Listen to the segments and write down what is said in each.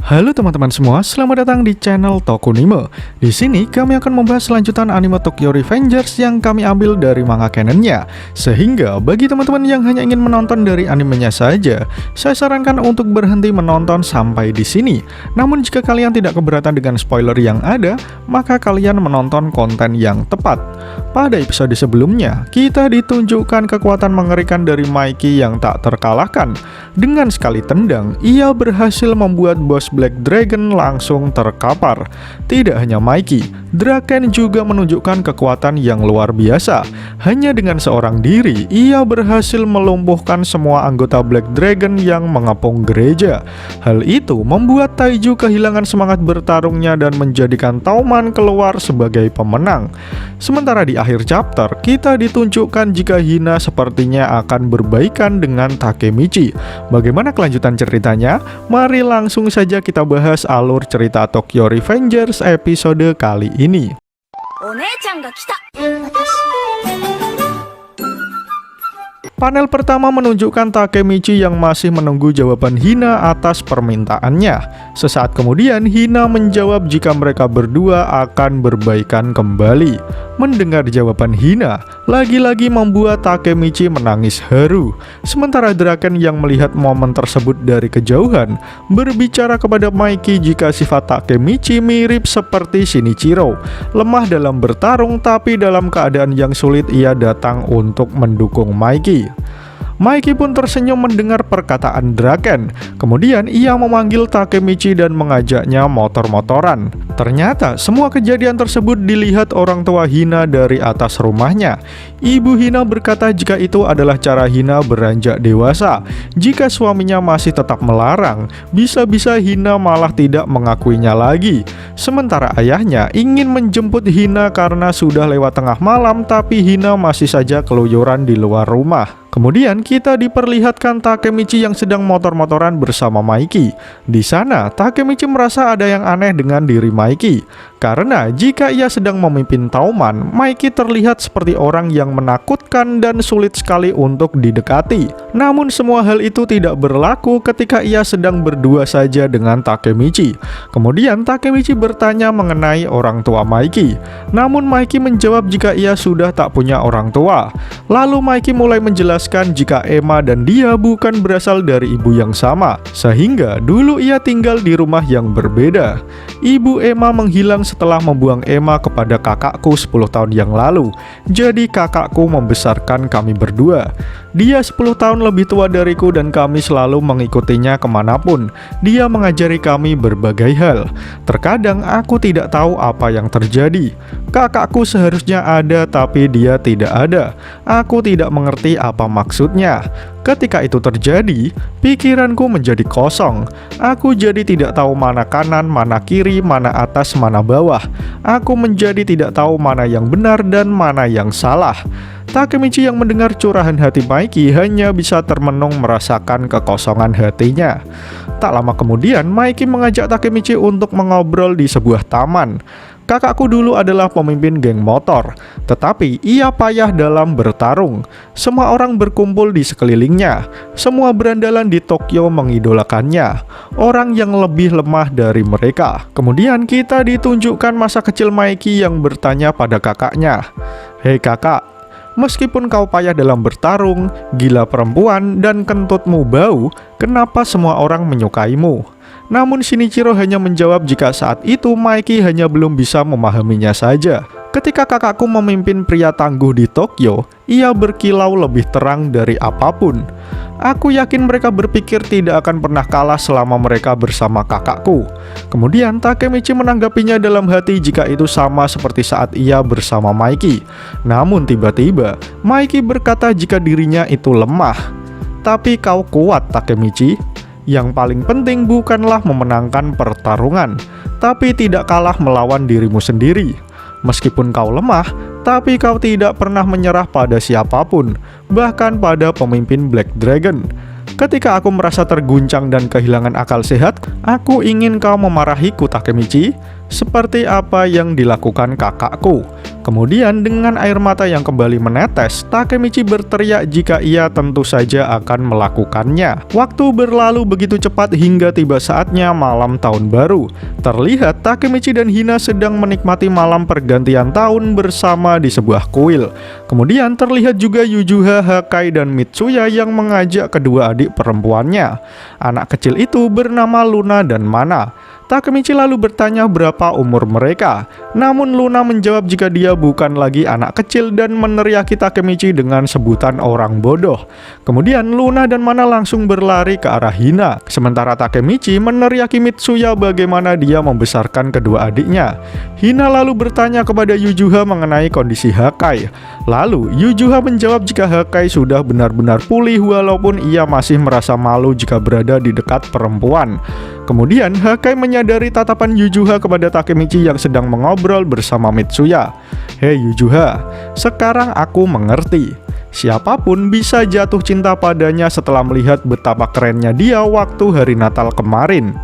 Halo teman-teman semua, selamat datang di channel Tokunime. Di sini kami akan membahas lanjutan anime Tokyo Revengers yang kami ambil dari manga canonnya. Sehingga bagi teman-teman yang hanya ingin menonton dari animenya saja, saya sarankan untuk berhenti menonton sampai di sini. Namun jika kalian tidak keberatan dengan spoiler yang ada, maka kalian menonton konten yang tepat. Pada episode sebelumnya, kita ditunjukkan kekuatan mengerikan dari Mikey yang tak terkalahkan. Dengan sekali tendang, ia berhasil membuat bos Black Dragon langsung terkapar. Tidak hanya Mikey, Draken juga menunjukkan kekuatan yang luar biasa. Hanya dengan seorang diri, ia berhasil melumpuhkan semua anggota Black Dragon yang mengepung gereja. Hal itu membuat Taiju kehilangan semangat bertarungnya dan menjadikan Tauman keluar sebagai pemenang. Sementara di akhir chapter, kita ditunjukkan jika Hina sepertinya akan berbaikan dengan Takemichi. Bagaimana kelanjutan ceritanya? Mari langsung saja kita bahas alur cerita Tokyo Revengers episode kali ini. Panel pertama menunjukkan Takemichi yang masih menunggu jawaban Hina atas permintaannya. Sesaat kemudian Hina menjawab jika mereka berdua akan berbaikan kembali. Mendengar jawaban Hina, lagi-lagi membuat Takemichi menangis haru. Sementara Draken yang melihat momen tersebut dari kejauhan, berbicara kepada Mikey jika sifat Takemichi mirip seperti Shinichiro. Lemah dalam bertarung tapi dalam keadaan yang sulit ia datang untuk mendukung Mikey. Mikey pun tersenyum mendengar perkataan Draken. Kemudian ia memanggil Takemichi dan mengajaknya motor-motoran. Ternyata semua kejadian tersebut dilihat orang tua Hina dari atas rumahnya. Ibu Hina berkata jika itu adalah cara Hina beranjak dewasa. Jika suaminya masih tetap melarang, bisa-bisa Hina malah tidak mengakuinya lagi. Sementara ayahnya ingin menjemput Hina karena sudah lewat tengah malam, tapi Hina masih saja keluyuran di luar rumah. Kemudian kita diperlihatkan Takemichi yang sedang motor-motoran bersama Mikey. Di sana, Takemichi merasa ada yang aneh dengan diri Mikey. Karena jika ia sedang memimpin Tauman, Mikey terlihat seperti orang yang menakutkan dan sulit sekali untuk didekati. Namun semua hal itu tidak berlaku ketika ia sedang berdua saja dengan Takemichi. Kemudian Takemichi bertanya mengenai orang tua Mikey. Namun Mikey menjawab jika ia sudah tak punya orang tua. Lalu Mikey mulai menjelaskan jika Emma dan dia bukan berasal dari ibu yang sama, sehingga dulu ia tinggal di rumah yang berbeda. Ibu Emma menghilang setelah membuang Emma kepada kakakku 10 tahun yang lalu. Jadi kakakku membesarkan kami berdua. Dia 10 tahun lebih tua dariku dan kami selalu mengikutinya kemanapun. Dia mengajari kami berbagai hal. Terkadang aku tidak tahu apa yang terjadi. Kakakku seharusnya ada tapi dia tidak ada. Aku tidak mengerti apa maksudnya. Ketika itu terjadi, pikiranku menjadi kosong. Aku jadi tidak tahu mana kanan, mana kiri, mana atas, mana bawah. Aku menjadi tidak tahu mana yang benar dan mana yang salah. Takemichi yang mendengar curahan hati Mikey hanya bisa termenung merasakan kekosongan hatinya. Tak lama kemudian, Mikey mengajak Takemichi untuk mengobrol di sebuah taman. Kakakku dulu adalah pemimpin geng motor, tetapi ia payah dalam bertarung. Semua orang berkumpul di sekelilingnya. Semua berandalan di Tokyo mengidolakannya. Orang yang lebih lemah dari mereka. Kemudian kita ditunjukkan masa kecil Mikey yang bertanya pada kakaknya, "Hei kakak, meskipun kau payah dalam bertarung, gila perempuan, dan kentutmu bau, kenapa semua orang menyukaimu?" Namun Shinichiro hanya menjawab jika saat itu Mikey hanya belum bisa memahaminya saja. Ketika kakakku memimpin pria tangguh di Tokyo, ia berkilau lebih terang dari apapun. Aku yakin mereka berpikir tidak akan pernah kalah selama mereka bersama kakakku. Kemudian Takemichi menanggapinya dalam hati jika itu sama seperti saat ia bersama Mikey. Namun tiba-tiba Mikey berkata jika dirinya itu lemah. Tapi kau kuat, Takemichi. Yang paling penting bukanlah memenangkan pertarungan, tapi tidak kalah melawan dirimu sendiri. Meskipun kau lemah, tapi kau tidak pernah menyerah pada siapapun, bahkan pada pemimpin Black Dragon. Ketika aku merasa terguncang dan kehilangan akal sehat, aku ingin kau memarahiku, Takemichi, seperti apa yang dilakukan kakakku. Kemudian dengan air mata yang kembali menetes, Takemichi berteriak jika ia tentu saja akan melakukannya. Waktu berlalu begitu cepat hingga tiba saatnya malam tahun baru. Terlihat Takemichi dan Hina sedang menikmati malam pergantian tahun bersama di sebuah kuil. Kemudian terlihat juga Yujuha, Hakai, dan Mitsuya yang mengajak kedua adik perempuannya. Anak kecil itu bernama Luna dan Mana. Takemichi lalu bertanya berapa umur mereka. Namun Luna menjawab jika dia bukan lagi anak kecil dan meneriaki Takemichi dengan sebutan orang bodoh. Kemudian Luna dan Mana langsung berlari ke arah Hina. Sementara Takemichi meneriaki Mitsuya bagaimana dia membesarkan kedua adiknya. Hina lalu bertanya kepada Yujuha mengenai kondisi Hakai. Lalu Yujuha menjawab jika Hakai sudah benar-benar pulih walaupun ia masih merasa malu jika berada di dekat perempuan. Kemudian Hakai menyadari tatapan Yujuha kepada Takemichi yang sedang mengobrol bersama Mitsuya. "Hei Yujuha, sekarang aku mengerti. Siapapun bisa jatuh cinta padanya setelah melihat betapa kerennya dia waktu hari Natal kemarin."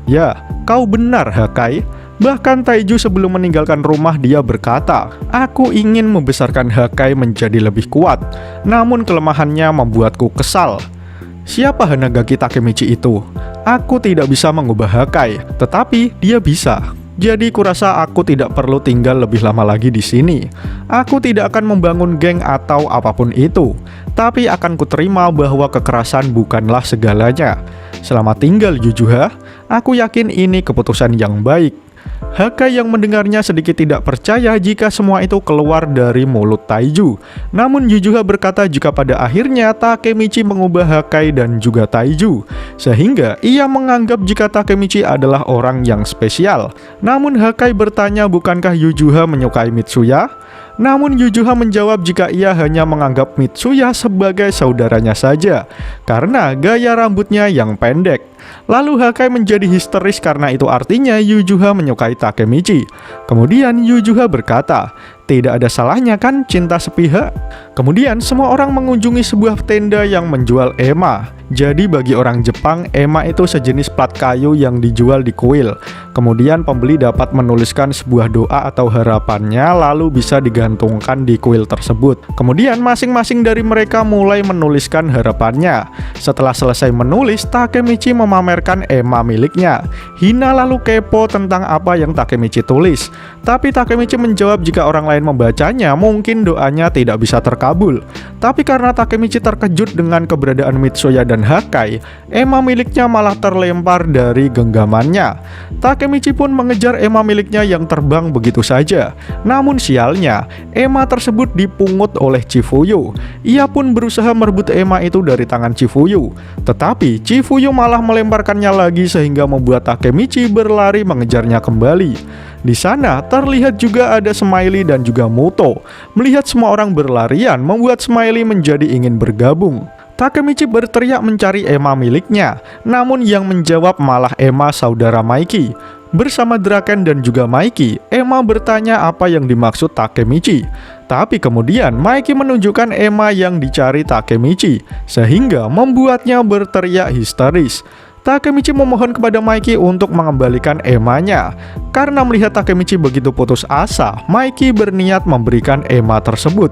"Ya, kau benar Hakai. Bahkan Taiju sebelum meninggalkan rumah dia berkata, aku ingin membesarkan Hakai menjadi lebih kuat. Namun kelemahannya membuatku kesal." Siapa Hanagaki Takemichi itu? Aku tidak bisa mengubah Hakai, tetapi dia bisa. Jadi kurasa aku tidak perlu tinggal lebih lama lagi di sini. Aku tidak akan membangun geng atau apapun itu, tapi akan kuterima bahwa kekerasan bukanlah segalanya. Selamat tinggal Yujuha, aku yakin ini keputusan yang baik. Hakai yang mendengarnya sedikit tidak percaya jika semua itu keluar dari mulut Taiju. Namun Yujuha berkata jika pada akhirnya Takemichi mengubah Hakai dan juga Taiju, sehingga ia menganggap jika Takemichi adalah orang yang spesial. Namun Hakai bertanya bukankah Yujuha menyukai Mitsuya? Namun Yujuha menjawab jika ia hanya menganggap Mitsuya sebagai saudaranya saja, karena gaya rambutnya yang pendek. Lalu Hakai menjadi histeris karena itu artinya Yujuha menyukai Takemichi. Kemudian Yujuha berkata, tidak ada salahnya kan cinta sepihak? Kemudian semua orang mengunjungi sebuah tenda yang menjual ema. Jadi bagi orang Jepang, ema itu sejenis plat kayu yang dijual di kuil. Kemudian pembeli dapat menuliskan sebuah doa atau harapannya lalu bisa digantungkan di kuil tersebut. Kemudian masing-masing dari mereka mulai menuliskan harapannya. Setelah selesai menulis, Takemichi memamerkan ema miliknya. Hina lalu kepo tentang apa yang Takemichi tulis. Tapi Takemichi menjawab jika orang lain membacanya, mungkin doanya tidak bisa terkabul. Tapi karena Takemichi terkejut dengan keberadaan Mitsuya dan Hakai, ema miliknya malah terlempar dari genggamannya. Takemichi pun mengejar ema miliknya yang terbang begitu saja. Namun sialnya, ema tersebut dipungut oleh Chifuyu. Ia pun berusaha merebut ema itu dari tangan Chifuyu. Tetapi Chifuyu malah melemparkannya lagi sehingga membuat Takemichi berlari mengejarnya kembali. Di sana terlihat juga ada Smiley dan juga Muto. Melihat semua orang berlarian membuat Smiley menjadi ingin bergabung. Takemichi berteriak mencari ema miliknya, namun yang menjawab malah ema saudara Maiki. Bersama Draken dan juga Maiki, Ema bertanya apa yang dimaksud Takemichi. Tapi kemudian Maiki menunjukkan ema yang dicari Takemichi, sehingga membuatnya berteriak histeris. Takemichi memohon kepada Maiki untuk mengembalikan emanya. Karena melihat Takemichi begitu putus asa, Maiki berniat memberikan ema tersebut.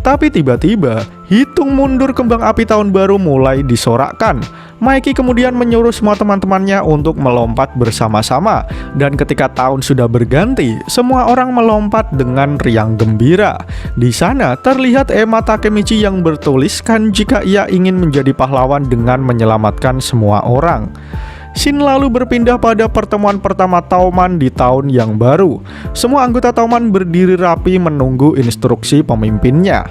Tapi tiba-tiba, hitung mundur kembang api tahun baru mulai disorakkan. Maiki kemudian menyuruh semua teman-temannya untuk melompat bersama-sama. Dan ketika tahun sudah berganti, semua orang melompat dengan riang gembira. Di sana terlihat ema Takemichi yang bertuliskan jika ia ingin menjadi pahlawan dengan menyelamatkan semua orang. Scene lalu berpindah pada pertemuan pertama Tauman di tahun yang baru. Semua anggota Tauman berdiri rapi menunggu instruksi pemimpinnya.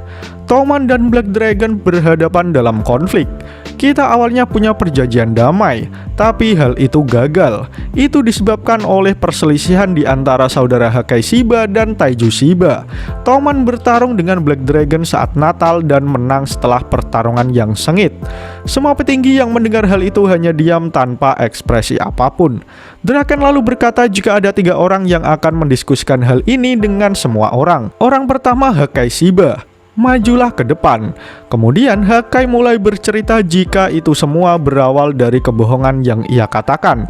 Tauman dan Black Dragon berhadapan dalam konflik. Kita awalnya punya perjanjian damai, tapi hal itu gagal. Itu disebabkan oleh perselisihan di antara saudara Hakai Shiba dan Taiju Shiba. Tauman bertarung dengan Black Dragon saat Natal dan menang setelah pertarungan yang sengit. Semua petinggi yang mendengar hal itu hanya diam tanpa ekspresi apapun. Draken lalu berkata jika ada 3 orang yang akan mendiskusikan hal ini dengan semua orang. Orang pertama Hakai Shiba. Majulah ke depan. Kemudian Hakai mulai bercerita jika itu semua berawal dari kebohongan yang ia katakan.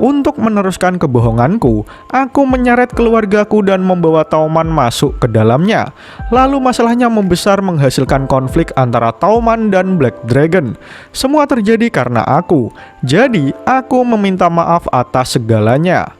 Untuk meneruskan kebohonganku, aku menyeret keluargaku dan membawa Tauman masuk ke dalamnya. Lalu masalahnya membesar menghasilkan konflik antara Tauman dan Black Dragon. Semua terjadi karena aku. Jadi, aku meminta maaf atas segalanya.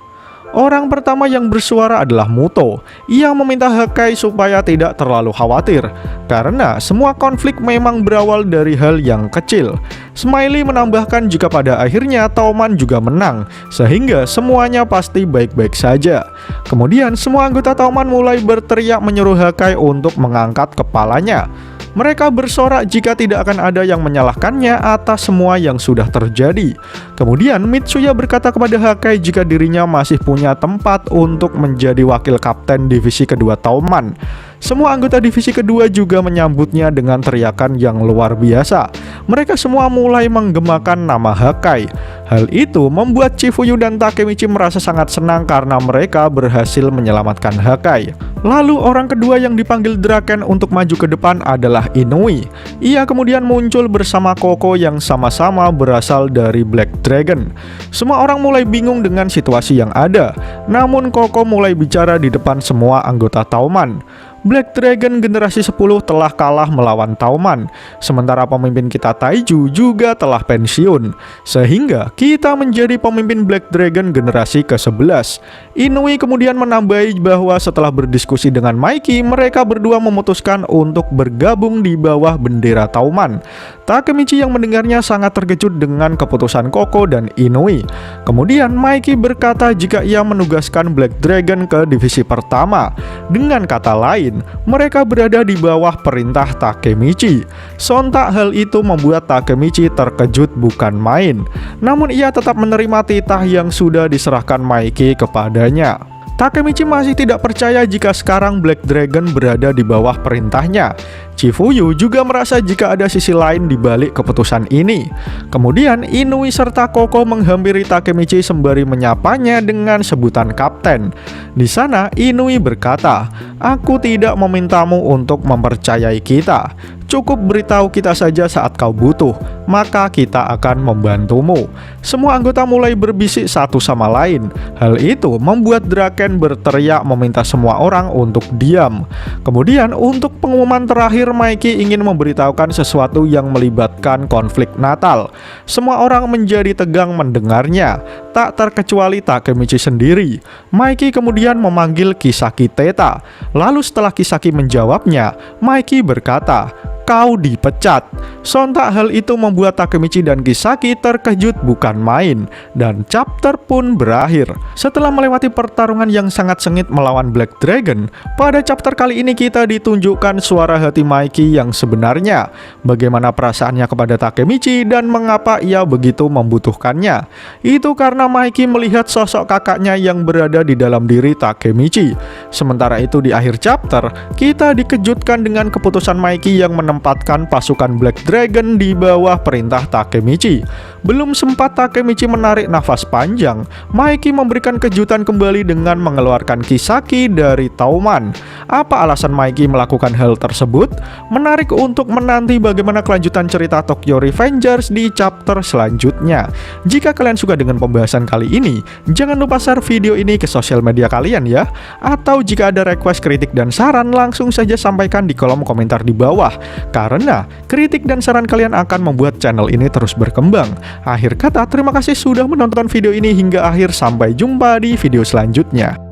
Orang pertama yang bersuara adalah Muto. Ia meminta Hakai supaya tidak terlalu khawatir, karena semua konflik memang berawal dari hal yang kecil. Smiley menambahkan jika pada akhirnya Tauman juga menang, sehingga semuanya pasti baik-baik saja. Kemudian semua anggota Tauman mulai berteriak menyuruh Hakai untuk mengangkat kepalanya. Mereka bersorak jika tidak akan ada yang menyalahkannya atas semua yang sudah terjadi. Kemudian Mitsuya berkata kepada Hakai jika dirinya masih punya tempat untuk menjadi wakil kapten divisi kedua Tauman. Semua anggota divisi kedua juga menyambutnya dengan teriakan yang luar biasa. Mereka semua mulai menggemakan nama Hakai. Hal itu membuat Chifuyu dan Takemichi merasa sangat senang karena mereka berhasil menyelamatkan Hakai. Lalu orang kedua yang dipanggil Draken untuk maju ke depan adalah Inui. Ia kemudian muncul bersama Koko yang sama-sama berasal dari Black Dragon. Semua orang mulai bingung dengan situasi yang ada. Namun Koko mulai bicara di depan semua anggota Tauman. Black Dragon generasi 10 telah kalah melawan Tauman, sementara pemimpin kita Taiju juga telah pensiun, sehingga kita menjadi pemimpin Black Dragon generasi ke-11. Inui kemudian menambahi bahwa setelah berdiskusi dengan Maiki, mereka berdua memutuskan untuk bergabung di bawah bendera Tauman. Takemichi yang mendengarnya sangat terkejut dengan keputusan Koko dan Inui. Kemudian Maiki berkata jika ia menugaskan Black Dragon ke divisi pertama. Dengan kata lain, mereka berada di bawah perintah Takemichi. Sontak hal itu membuat Takemichi terkejut bukan main. Namun ia tetap menerima titah yang sudah diserahkan Maiki kepadanya. Takemichi masih tidak percaya jika sekarang Black Dragon berada di bawah perintahnya. Chifuyu juga merasa jika ada sisi lain di balik keputusan ini. Kemudian Inui serta Koko menghampiri Takemichi sembari menyapanya dengan sebutan kapten. Di sana Inui berkata, "Aku tidak memintamu untuk mempercayai kita. Cukup beritahu kita saja saat kau butuh, maka kita akan membantumu." Semua anggota mulai berbisik satu sama lain. Hal itu membuat Draken berteriak meminta semua orang untuk diam. Kemudian untuk pengumuman terakhir, Maiki ingin memberitahukan sesuatu yang melibatkan konflik Natal. Semua orang menjadi tegang mendengarnya, tak terkecuali Takemichi sendiri. Maiki kemudian memanggil Kisaki Teta. Lalu setelah Kisaki menjawabnya, Maiki berkata, "Kau dipecat." Sontak hal itu membuat Takemichi dan Kisaki terkejut bukan main, dan chapter pun berakhir. Setelah melewati pertarungan yang sangat sengit melawan Black Dragon, pada chapter kali ini kita ditunjukkan suara hati Maiki yang sebenarnya, bagaimana perasaannya kepada Takemichi dan mengapa ia begitu membutuhkannya. Itu karena Maiki melihat sosok kakaknya yang berada di dalam diri Takemichi. Sementara itu di akhir chapter, kita dikejutkan dengan keputusan Maiki yang menempatkan pasukan Black Dragon di bawah perintah Takemichi. Belum sempat Takemichi menarik nafas panjang, Maiki memberikan kejutan kembali dengan mengeluarkan Kisaki dari Tauman. Apa alasan Maiki melakukan hal tersebut? Menarik untuk menanti bagaimana kelanjutan cerita Tokyo Revengers di chapter selanjutnya. Jika kalian suka dengan pembahasan kali ini, jangan lupa share video ini ke sosial media kalian ya. Atau jika ada request, kritik, dan saran, langsung saja sampaikan di kolom komentar di bawah. Karena kritik dan saran kalian akan membuat channel ini terus berkembang. Akhir kata, terima kasih sudah menonton video ini hingga akhir. Sampai jumpa di video selanjutnya.